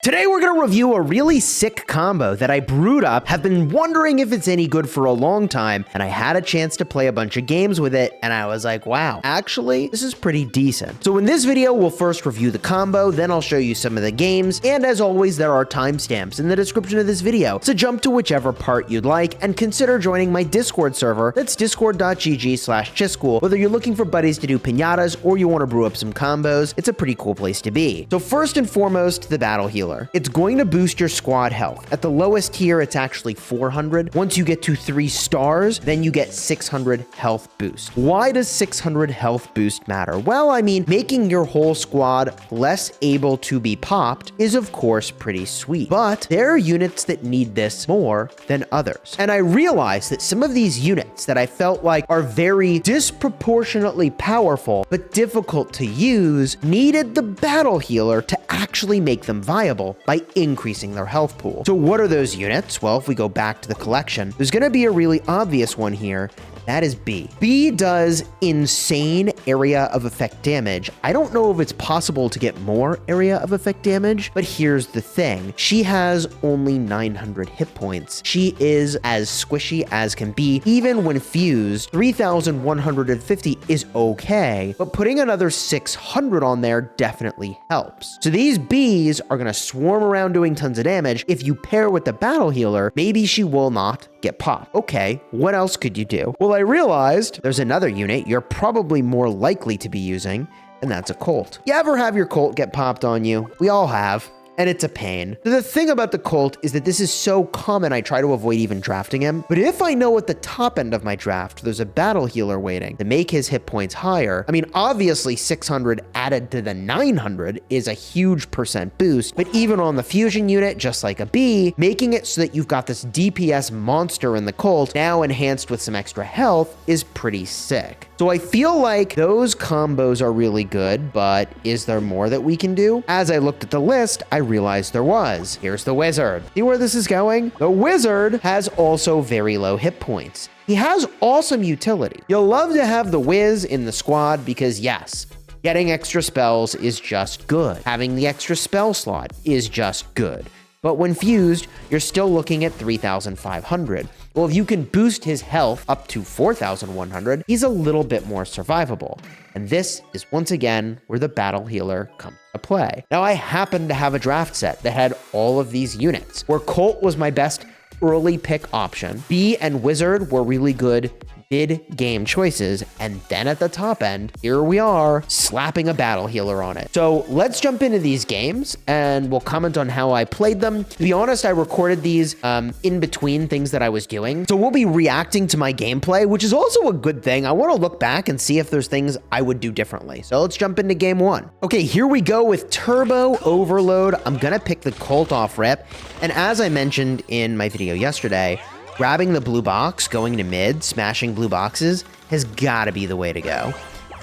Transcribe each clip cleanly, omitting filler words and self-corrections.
Today we're going to review a really sick combo that I brewed up, have been wondering if it's any good for a long time, and I had a chance to play a bunch of games with it, and I was like, wow, actually, this is pretty decent. So in this video, we'll first review the combo, then I'll show you some of the games, and as always, there are timestamps in the description of this video, so jump to whichever part you'd like, and consider joining my Discord server. That's discord.gg/Chisgule. Whether you're looking for buddies to do piñatas, or you want to brew up some combos, it's a pretty cool place to be. So first and foremost, the battle healer. It's going to boost your squad health. At the lowest tier, it's actually 400. Once you get to 3 stars, then you get 600 health boost. Why does 600 health boost matter? Well, I mean, making your whole squad less able to be popped is of course pretty sweet, but there are units that need this more than others. And I realized that some of these units that I felt like are very disproportionately powerful but difficult to use needed the battle healer to actually make them viable by increasing their health pool. So what are those units? Well, if we go back to the collection, there's going to be a really obvious one here. That is B. B does insane area of effect damage. I don't know if it's possible to get more area of effect damage, but here's the thing. She has only 900 hit points. She is as squishy as can be. Even when fused, 3,150 is okay, but putting another 600 on there definitely helps. So these Bs are going to swarm around doing tons of damage. If you pair with the battle healer, maybe she will not get popped. Okay, what else could you do? Well, I realized there's another unit you're probably more likely to be using, and that's a Colt. You ever have your Colt get popped on you? We all have. And it's a pain. The thing about the Colt is that this is so common I try to avoid even drafting him. But if I know at the top end of my draft there's a battle healer waiting to make his hit points higher, I mean, obviously 600 added to the 900 is a huge percent boost, but even on the fusion unit, just like a B, making it so that you've got this DPS monster in the Colt, now enhanced with some extra health, is pretty sick. So I feel like those combos are really good, but is there more that we can do? As I looked at the list, I realized there was. Here's the wizard. See where this is going? The wizard has also very low hit points. He has awesome utility. You'll love to have the whiz in the squad because yes, getting extra spells is just good. Having the extra spell slot is just good. But when fused, you're still looking at 3,500. Well, if you can boost his health up to 4,100, he's a little bit more survivable. And this is once again where the battle healer comes to play. Now, I happen to have a draft set that had all of these units, where Colt was my best early pick option. B and Wizard were really good mid-game choices, and then at the top end, here we are, slapping a battle healer on it. So let's jump into these games, and we'll comment on how I played them. To be honest, I recorded these in between things that I was doing, so we'll be reacting to my gameplay, which is also a good thing. I want to look back and see if there's things I would do differently. So let's jump into game 1. Okay, here we go with Turbo Overload. I'm gonna pick the Colt off rip, and as I mentioned in my video yesterday, grabbing the blue box, going to mid, smashing blue boxes has got to be the way to go.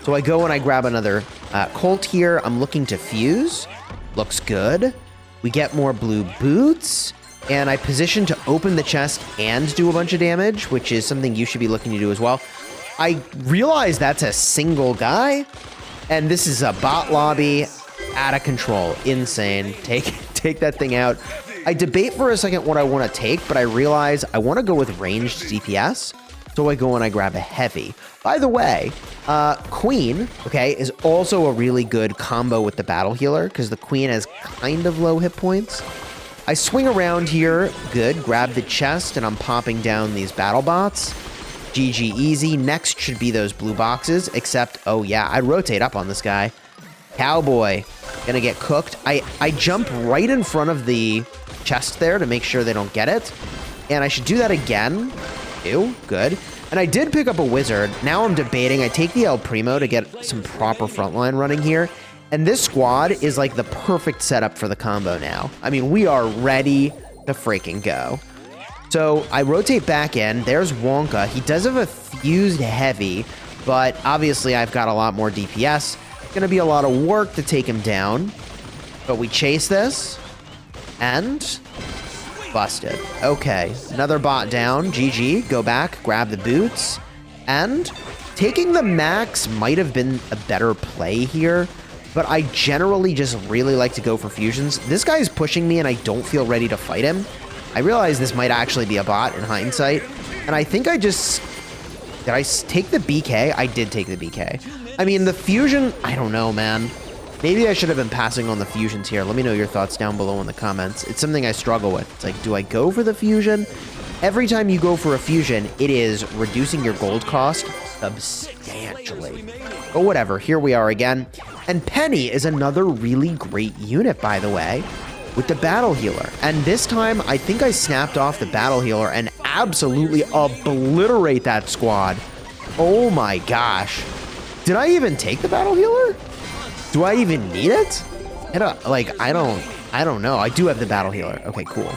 So I go and I grab another Colt here. I'm looking to fuse. Looks good. We get more blue boots. And I position to open the chest and do a bunch of damage, which is something you should be looking to do as well. I realize that's a single guy. And this is a bot lobby. Out of control. Insane. Take that thing out. I debate for a second what I want to take, but I realize I want to go with ranged DPS. So I go and I grab a heavy. By the way, Queen, okay, is also a really good combo with the battle healer because the Queen has kind of low hit points. I swing around here, good, grab the chest, and I'm popping down these battle bots. GG easy. Next should be those blue boxes, except, oh yeah, I rotate up on this guy. Cowboy, gonna get cooked. I jump right in front of the chest there to make sure they don't get it. And I should do that again. Ew, good. And I did pick up a wizard. Now I'm debating. I take the El Primo to get some proper frontline running here. And this squad is like the perfect setup for the combo now. I mean, we are ready to freaking go. So I rotate back in. There's Wonka. He does have a fused heavy, but obviously I've got a lot more DPS. It's going to be a lot of work to take him down. But we chase this. And busted. Okay, another bot down. GG. Go back, grab the boots. And taking the max might have been a better play here. but I generally just really like to go for fusions. This guy is pushing me and I don't feel ready to fight him. I realize this might actually be a bot in hindsight, and I think I just... Did I take the BK? I did take the BK. I mean, the fusion, I don't know, man. Maybe I should have been passing on the fusions here. Let me know your thoughts down below in the comments. It's something I struggle with. It's like, do I go for the fusion? Every time you go for a fusion, it is reducing your gold cost substantially. But whatever, here we are again. And Penny is another really great unit, by the way, with the battle healer. And this time, I think I snapped off the battle healer and absolutely obliterate that squad. Oh my gosh. Did I even take the battle healer? Do I even need it? I don't know. I do have the battle healer. Okay, cool.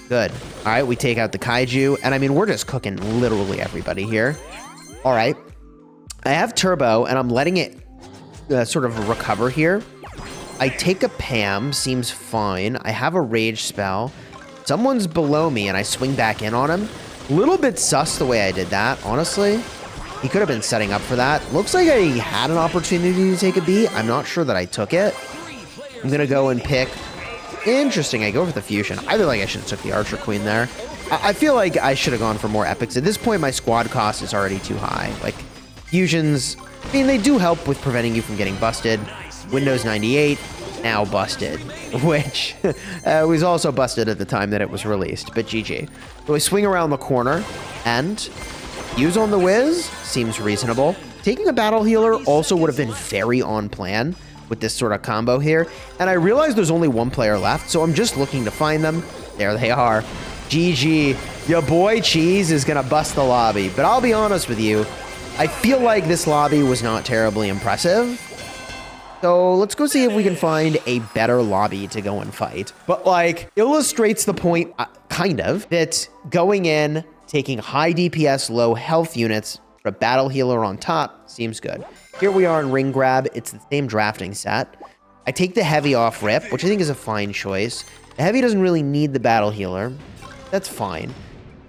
Good. All right, we take out the kaiju. And I mean, we're just cooking literally everybody here. All right. I have turbo and I'm letting it sort of recover here. I take a Pam, seems fine. I have a rage spell. Someone's below me and I swing back in on him. A little bit sus the way I did that, honestly. He could have been setting up for that. Looks like I had an opportunity to take a B. I'm not sure that I took it. I'm going to go and pick... Interesting, I go for the fusion. I feel like I should have took the Archer Queen there. I feel like I should have gone for more epics. At this point, my squad cost is already too high. Like, fusions, I mean, they do help with preventing you from getting busted. Windows 98, now busted. Which was also busted at the time that it was released, but GG. So I swing around the corner, and... Use on the whiz seems reasonable. Taking a battle healer also would have been very on plan with this sort of combo here. And I realize there's only one player left, so I'm just looking to find them. There they are. GG. Your boy Cheese is going to bust the lobby. But I'll be honest with you, I feel like this lobby was not terribly impressive. So let's go see if we can find a better lobby to go and fight. But like, illustrates the point, kind of, that going in... Taking high DPS, low health units for a battle healer on top seems good. Here we are in Ring Grab. It's the same drafting set. I take the heavy off rip, which I think is a fine choice. The heavy doesn't really need the battle healer. That's fine.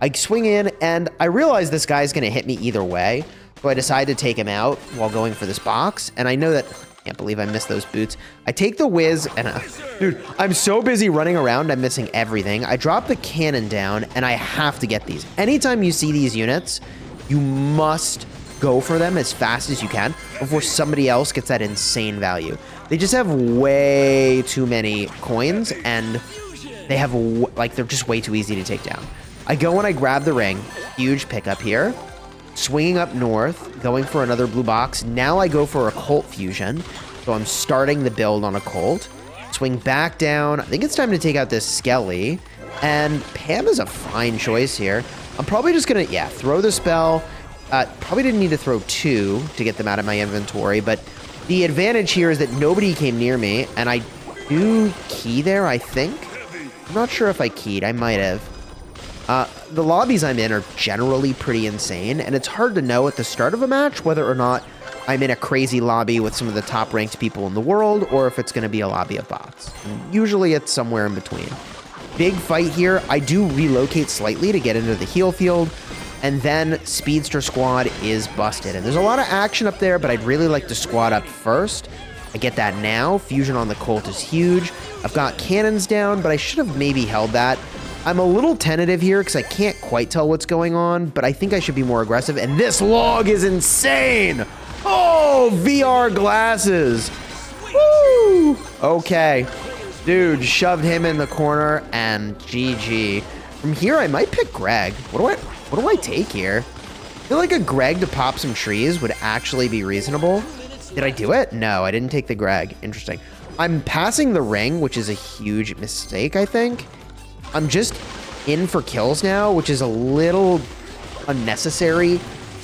I swing in, and I realize this guy's going to hit me either way. So I decide to take him out while going for this box. And I know that... Can't believe I missed those boots. I take the whiz and dude, I'm so busy running around, I'm missing everything. I drop the cannon down and I have to get these. Anytime you see these units, you must go for them as fast as you can before somebody else gets that insane value. They just have way too many coins and they have, like, they're just way too easy to take down. I go and I grab the ring. Huge pickup here. Swinging up north, going for another blue box. Now I go for a Colt fusion. So I'm starting the build on a Colt. Swing back down. I think it's time to take out this Skelly. And Pam is a fine choice here. I'm probably just going to, yeah, throw the spell. Probably didn't need to throw two to get them out of my inventory. But the advantage here is that nobody came near me. And I do key there, I think. I'm not sure if I keyed. I might have. The lobbies I'm in are generally pretty insane, and it's hard to know at the start of a match whether or not I'm in a crazy lobby with some of the top-ranked people in the world, or if it's going to be a lobby of bots. And usually it's somewhere in between. Big fight here. I do relocate slightly to get into the heal field, and then Speedster Squad is busted. And there's a lot of action up there, but I'd really like to squad up first. I get that now. Fusion on the Colt is huge. I've got cannons down, but I should have maybe held that. I'm a little tentative here because I can't quite tell what's going on, but I think I should be more aggressive. And this log is insane! Oh, VR glasses! Woo! Okay. Dude, shoved him in the corner, and GG. From here, I might pick Greg. What do I take here? I feel like a Greg to pop some trees would actually be reasonable. Did I do it? No, I didn't take the Greg. Interesting. I'm passing the ring, which is a huge mistake, I think. I'm just in for kills now, which is a little unnecessary.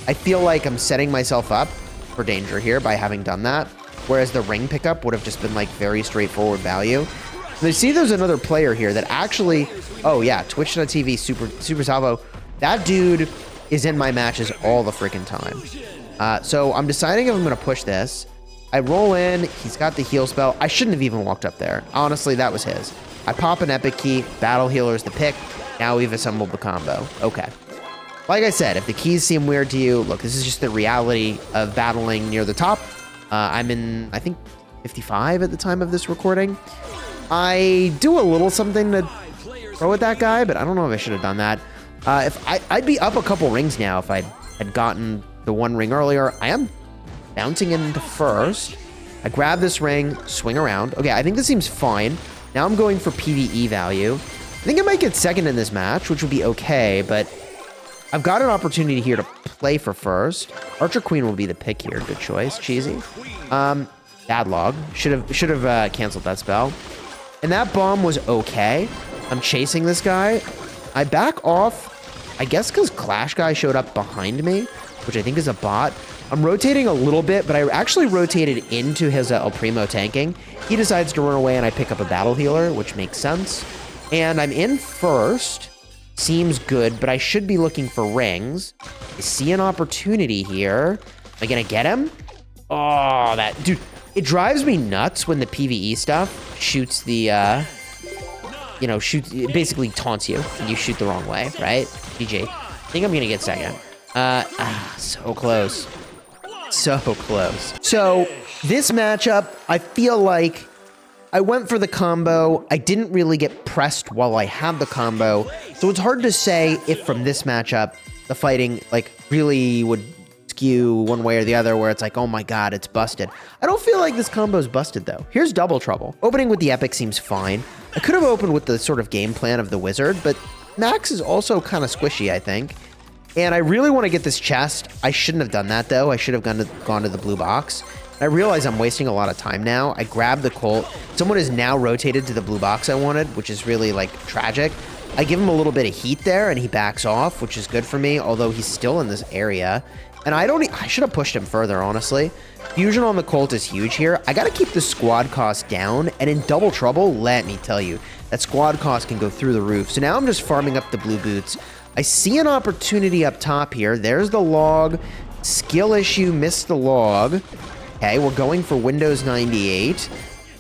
I feel like I'm setting myself up for danger here by having done that, whereas the ring pickup would have just been like very straightforward value. And I see there's another player here that actually, oh yeah, Twitch.tv Super Salvo. That dude is in my matches all the freaking time. So I'm deciding if I'm going to push this. I roll in. He's got the heal spell. I shouldn't have even walked up there. Honestly, that was his. I pop an epic key. Battle healer is the pick. Now we've assembled the combo. Okay. Like I said, if the keys seem weird to you, look, this is just the reality of battling near the top. I'm in, I think, 55 at the time of this recording. I do a little something to throw at that guy, but I don't know if I should have done that. I'd be up a couple rings now if I had gotten the one ring earlier. I am bouncing into first. I grab this ring, swing around. Okay, I think this seems fine. Now I'm going for PvE value. I think I might get second in this match, which would be okay, but I've got an opportunity here to play for first. Archer Queen will be the pick here. Good choice. Cheesy. Bad log. Should have canceled that spell. And that bomb was okay. I'm chasing this guy. I back off, I guess because Clash Guy showed up behind me, which I think is a bot. I'm rotating a little bit, but I actually rotated into his El Primo tanking. He decides to run away, and I pick up a battle healer, which makes sense. And I'm in first. Seems good, but I should be looking for rings. I see an opportunity here. Am I going to get him? Oh, that... Dude, it drives me nuts when the PvE stuff shoots the... it basically taunts you and you shoot the wrong way, right? GG. I think I'm going to get second. So close. So close. So this matchup, I feel like I went for the combo. I didn't really get pressed while I had the combo. So it's hard to say if from this matchup, the fighting like really would skew one way or the other where it's like, oh my God, it's busted. I don't feel like this combo is busted though. Here's Double Trouble. Opening with the Epic seems fine. I could have opened with the sort of game plan of the Wizard, but Max is also kind of squishy, I think. And I really want to get this chest. I shouldn't have done that though. I should have gone to the blue box. I realize I'm wasting a lot of time now. I grabbed the Colt. Someone is now rotated to the blue box I wanted, which is really like tragic. I give him a little bit of heat there and he backs off, which is good for me, although he's still in this area. And I should have pushed him further, honestly. Fusion on the Colt is huge here. I got to keep the squad cost down, and in Double Trouble, let me tell you, that squad cost can go through the roof. So now I'm just farming up the blue boots. I see an opportunity up top here. There's the log. Skill issue, missed the log. Okay, we're going for Windows 98.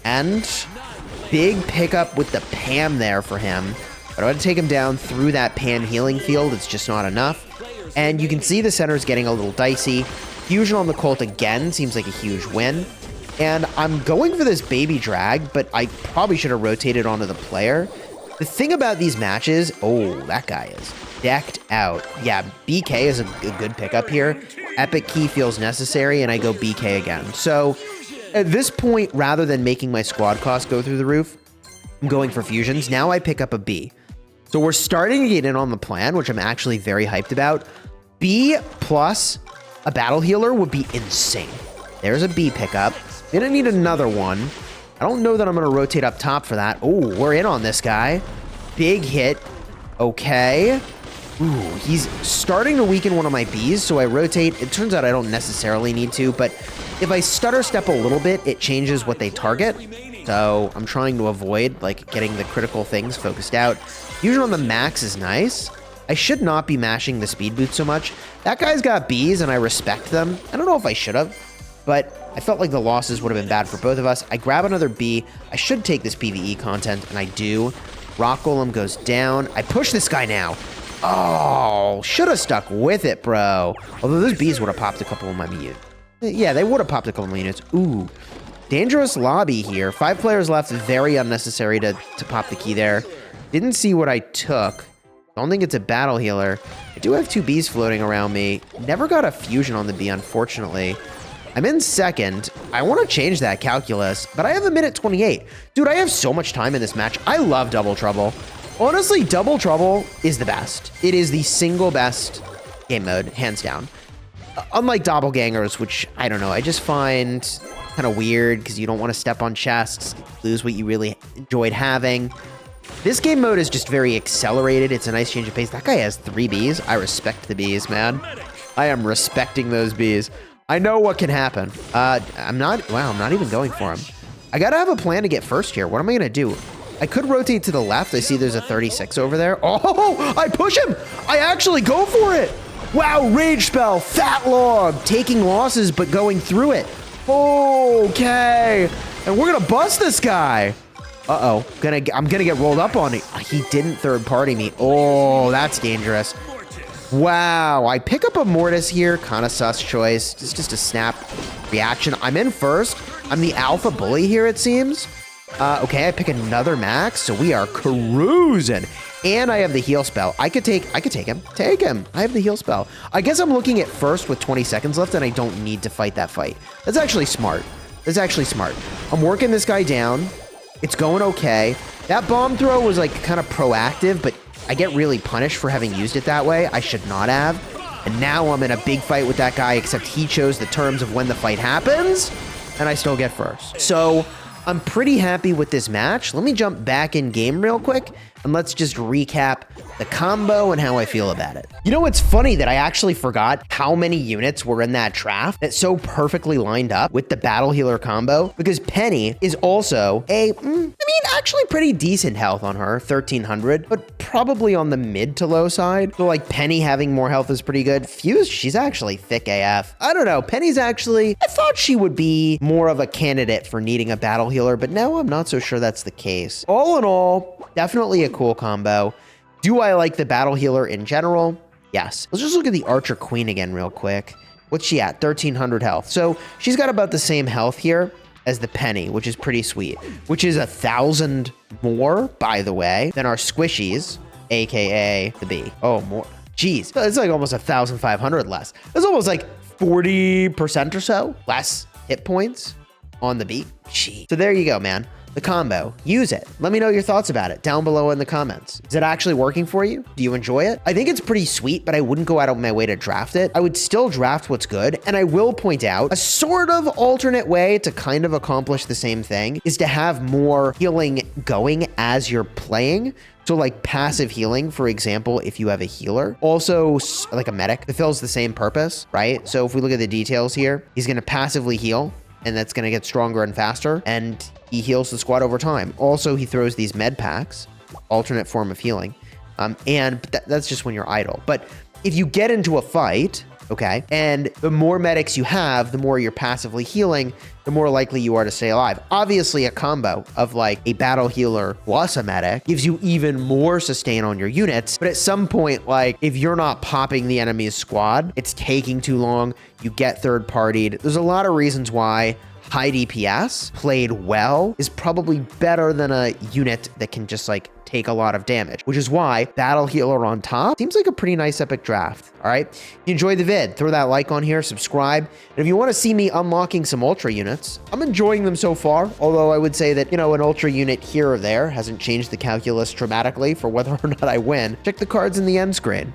And big pickup with the Pam there for him. But I want to take him down through that Pam healing field. It's just not enough. And you can see the center is getting a little dicey. Fusion on the Colt again seems like a huge win. And I'm going for this baby drag, but I probably should have rotated onto the player. The thing about these matches, oh, that guy is decked out. Yeah, BK is a good pickup here. Epic key feels necessary, and I go BK again. So at this point, rather than making my squad cost go through the roof, I'm going for fusions. Now I pick up a B. So we're starting to get in on the plan, which I'm actually very hyped about. B plus a battle healer would be insane. There's a B pickup. Gonna need another one. I don't know that I'm gonna rotate up top for that. Oh, we're in on this guy. Big hit. Okay. Ooh, he's starting to weaken one of my Bs, so I rotate. It turns out I don't necessarily need to, but if I stutter step a little bit, it changes what they target. So I'm trying to avoid like getting the critical things focused out. Fusion on the max is nice. I should not be mashing the speed boot so much. That guy's got Bs and I respect them. I don't know if I should have, but I felt like the losses would have been bad for both of us. I grab another B. I should take this PvE content, and I do. Rock Golem goes down. I push this guy now. Oh, should have stuck with it, bro. Although those Bs would have popped a couple of my units. Yeah, they would have popped a couple of my units. Ooh, dangerous lobby here. 5 players left. Very unnecessary to pop the key there. Didn't see what I took. Don't think it's a battle healer. I do have 2 Bs floating around me. Never got a fusion on the B, unfortunately. I'm in second. I want to change that calculus, but I have a minute 28. Dude, I have so much time in this match. I love Double Trouble. Honestly, Double Trouble is the best. It is the single best game mode, hands down. Unlike Doppelgangers, which, I don't know, I just find kind of weird because you don't want to step on chests, lose what you really enjoyed having. This game mode is just very accelerated. It's a nice change of pace. That guy has 3 Bs. I respect the Bs, man. I am respecting those Bs. I know what can happen. I'm not even going for him. I gotta have a plan to get first here. What am I gonna do? I could rotate to the left. I see there's a 36 over there. Oh, I push him. I actually go for it. Wow, rage spell, fat log, taking losses, but going through it. Okay. And we're gonna bust this guy. Uh-oh, I'm gonna get rolled up on it. He didn't third party me. Oh, that's dangerous. Wow, I pick up a Mortis here. Kind of sus choice. It's just a snap reaction. I'm in first. I'm the alpha bully here, it seems. Okay, I pick another max, so we are cruising. And I have the heal spell. I could take him. Take him. I have the heal spell. I guess I'm looking at first with 20 seconds left, and I don't need to fight that fight. That's actually smart. That's actually smart. I'm working this guy down. It's going okay. That bomb throw was like kind of proactive, but I get really punished for having used it that way. I should not have. And now I'm in a big fight with that guy, except he chose the terms of when the fight happens, and I still get first. So I'm pretty happy with this match. Let me jump back in game real quick, and let's just recap the combo and how I feel about it. You know, it's funny that I actually forgot how many units were in that draft that so perfectly lined up with the battle healer combo, because Penny is also actually pretty decent health on her, 1300, but probably on the mid to low side. So like Penny having more health is pretty good. Fuse, she's actually thick AF. I don't know. Penny's actually, I thought she would be more of a candidate for needing a battle healer, but now I'm not so sure that's the case. All in all, definitely a cool combo. Do I like the battle healer in general? Yes. Let's just look at the Archer Queen again real quick. What's she at? 1300 health. So she's got about the same health here as the Penny, which is pretty sweet, which is 1,000 more, by the way, than our squishies, aka the Bee. Oh, more. Jeez, it's like almost 1,500 less. It's almost like 40% or so less hit points on the Bee. Jeez. So there you go, man. The combo. Use it. Let me know your thoughts about it down below in the comments. Is it actually working for you? Do you enjoy it? I think it's pretty sweet, but I wouldn't go out of my way to draft it. I would still draft what's good. And I will point out a sort of alternate way to kind of accomplish the same thing is to have more healing going as you're playing. So like passive healing, for example, if you have a healer, also like a medic, fulfills the same purpose, right? So if we look at the details here, he's going to passively heal, and that's going to get stronger and faster, and he heals the squad over time. Also, he throws these med packs, alternate form of healing, and that's just when you're idle. But if you get into a fight, okay, and the more medics you have, the more you're passively healing, the more likely you are to stay alive. Obviously, a combo of like a battle healer plus a medic gives you even more sustain on your units. But at some point, like if you're not popping the enemy's squad, it's taking too long, you get third partied. There's a lot of reasons why high DPS played well is probably better than a unit that can just like take a lot of damage, which is why battle healer on top seems like a pretty nice epic draft. All right, if you enjoyed the vid, throw that like on here, subscribe, and if you want to see me unlocking some ultra units, I'm enjoying them so far, although I would say that, you know, an ultra unit here or there hasn't changed the calculus dramatically for whether or not I win. Check the cards in the end screen.